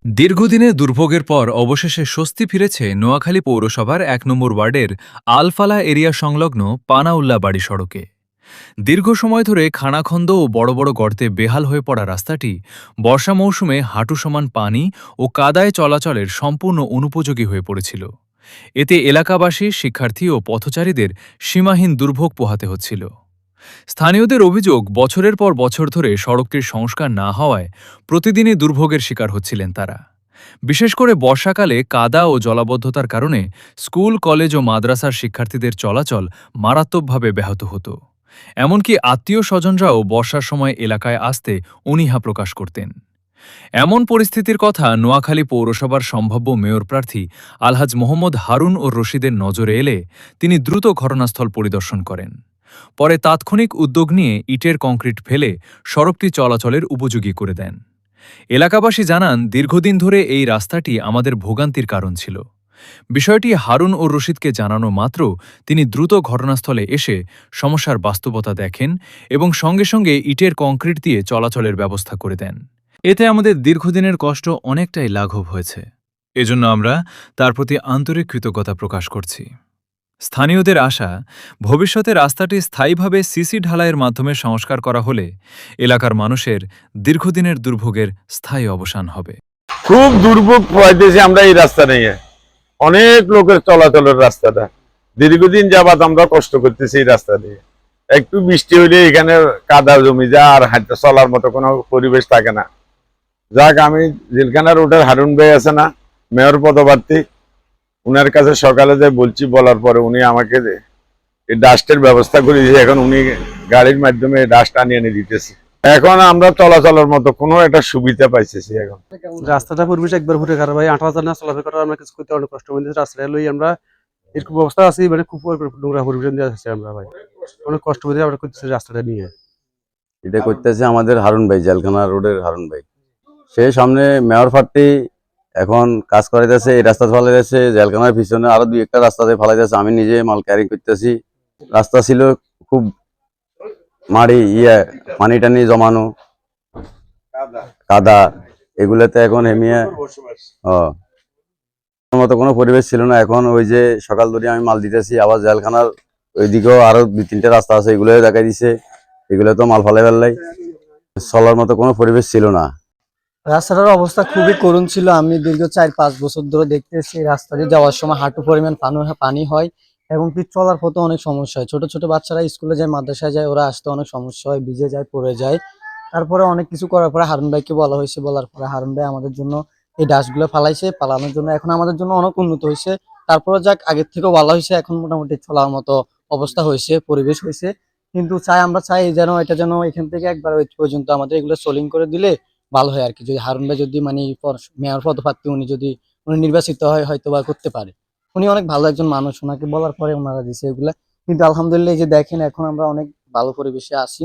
দীর্ঘদিনের দুর্ভোগের পর অবশেষে স্বস্তি ফিরেছে নোয়াখালী পৌরসভার ১ নম্বর ওয়ার্ডের আলফালা এরিয়া সংলগ্ন পানাউল্লা বাড়ি সড়কে। দীর্ঘ সময় ধরে খানাখন্দ ও বড় বড় গর্তে বেহাল হয়ে পড়া রাস্তাটি বর্ষা মৌসুমে হাঁটু সমান পানি ও কাদায় চলাচলের সম্পূর্ণ অনুপযোগী হয়ে পড়েছিল। এতে এলাকাবাসী, শিক্ষার্থী ও পথচারীদের সীমাহীন দুর্ভোগ পোহাতে হচ্ছিল। স্থানীয়দের অভিযোগ, বছরের পর বছর ধরে সড়কটির সংস্কার না হওয়ায় প্রতিদিনই দুর্ভোগের শিকার হচ্ছিলেন তারা। বিশেষ করে বর্ষাকালে কাদা ও জলাবদ্ধতার কারণে স্কুল, কলেজ ও মাদ্রাসার শিক্ষার্থীদের চলাচল মারাত্মকভাবে ব্যাহত হতো। এমনকি আত্মীয় স্বজনরাও বর্ষার সময় এলাকায় আসতে অনীহা প্রকাশ করতেন। এমন পরিস্থিতির কথা নোয়াখালী পৌরসভার সম্ভাব্য মেয়র প্রার্থী আলহাজ মোহাম্মদ হারুন ও রশিদের নজরে এলে তিনি দ্রুত ঘটনাস্থল পরিদর্শন করেন। পরে তাৎক্ষণিক উদ্যোগ নিয়ে ইটের কংক্রিট ফেলে সড়কটি চলাচলের উপযোগী করে দেন। এলাকাবাসী জানান, দীর্ঘদিন ধরে এই রাস্তাটি আমাদের ভোগান্তির কারণ ছিল। বিষয়টি হারুন ও রশিদকে জানানো মাত্র তিনি দ্রুত ঘটনাস্থলে এসে সমস্যার বাস্তবতা দেখেন এবং সঙ্গে সঙ্গে ইটের কংক্রিট দিয়ে চলাচলের ব্যবস্থা করে দেন। এতে আমাদের দীর্ঘদিনের কষ্ট অনেকটাই লাঘব হয়েছে। এজন্য আমরা তার প্রতি আন্তরিক কৃতজ্ঞতা প্রকাশ করছি। স্থানীয়দের আশা, ভবিষ্যতে রাস্তাটি স্থায়ীভাবে সিসি ঢালাইয়ের মাধ্যমে সংস্কার করা হলে এলাকার মানুষের দীর্ঘদিনের দুর্ভোগের স্থায়ী অবসান হবে। খুব দুর্ভোগ পাইতেছি আমরা এই রাস্তা নিয়ে। অনেক লোকের চলাচলের রাস্তাটা দীর্ঘদিন যাবাত আমরা কষ্ট করতেছি এই রাস্তা দিয়ে। একটু বৃষ্টি হইলে এখানে কাদা জমি যায় আর হাঁটতে চলার মতো কোনো পরিবেশ থাকে না। যাক, আমি জিলখানা রোডের হারুন ভাই আছে না, মেয়র পদপ্রার্থী, উনার কাছে সকালে যে বলছি, বলার পরে উনি আমাকে এই ডাস্টের ব্যবস্থা করে দিয়েছে। এখন উনি গাড়ির মাধ্যমে ডাস্ট আনিয়ে এনে দিতেছে। এখন আমরা চলাচলের মতো কোনো একটা সুবিধা পাইতেছি। এখন রাস্তাটা পরিবেশ একবার ঘুরে খারাপ ভাই, ৮ হাজার না চলাফেরা করা আমরা কিছু করতে অনেক কষ্ট হয়েছে। রাস্তাটা লই আমরা এরকম অবস্থা আছি, মানে খুব নোংরা পরিবেশ দিয়ে আসছি আমরা ভাই, অনেক কষ্ট করে আমরা করতেছি রাস্তাটা নিয়ে। এটা করতেছে আমাদের হারুন ভাই, জেলখানা রোডের হারুন ভাই। সে সামনে মেয়র প্রার্থী এখন কাজ করাইতেছে, এই রাস্তা ফালাইতেছে, জেলখানার পিছনে আরো ২-১টা রাস্তাতে ফালাইতেছে। আমি নিজে মাল ক্যারি করতেছি। রাস্তা ছিল খুব মাড়ি, পানি টানি জমানো, কাদা, এগুলোতে এখন হেমিয়ে মতো কোনো পরিবেশ ছিল না। এখন ওই যে সকাল ধরে আমি মাল দিতেছি, আবার জেলখানার ওইদিকেও আরো ২-৩টে রাস্তা আছে, এগুলো দেখাই দিছে। এগুলো তো মাল ফালাই ফেললাই, চলার মতো কোনো পরিবেশ ছিল না। রাস্তাটার অবস্থা খুবই করুণ ছিল। আমি দীর্ঘ ৪-৫ বছর ধরে দেখতেছি রাস্তা দিয়ে যাওয়ার সময় হাঁটু পরিমাণ পানি হয় এবং কি চলার পথে অনেক সমস্যা হয়। ছোট ছোট বাচ্চারা স্কুলে যায়, মাদ্রাসায় যায়, ওরা আসতে অনেক সমস্যা হয়, ভিজে যায়, পড়ে যায়। তারপরে অনেক কিছু করার পরে হারুন ভাইকে বলা হয়েছে, বলার পরে হারুন ভাই আমাদের জন্য এই ডাস্টগুলো ফালাইছে, পালানোর জন্য এখন আমাদের জন্য অনেক উন্নত হয়েছে। তারপরে যাক, আগের থেকেও ভালো হয়েছে, এখন মোটামুটি চলার মতো অবস্থা হয়েছে, পরিবেশ হয়েছে। কিন্তু আমরা চাই যেন এটা যেন এখান থেকে একবার ওই পর্যন্ত আমাদের এগুলো সোলিং করে দিলে ভালো হয় আর কি। যদি হারুন ভাই যদি মানে মেয়র পদপ্রার্থী উনি নির্বাচিত হয়, হয়তো বা করতে পারে। উনি অনেক ভালো একজন মানুষ, ওনাকে বলার পরে ওনারা দিছে এগুলা। কিন্তু আলহামদুলিল্লাহ, এই যে দেখেন এখন আমরা অনেক ভালো পরিবেশে আছি।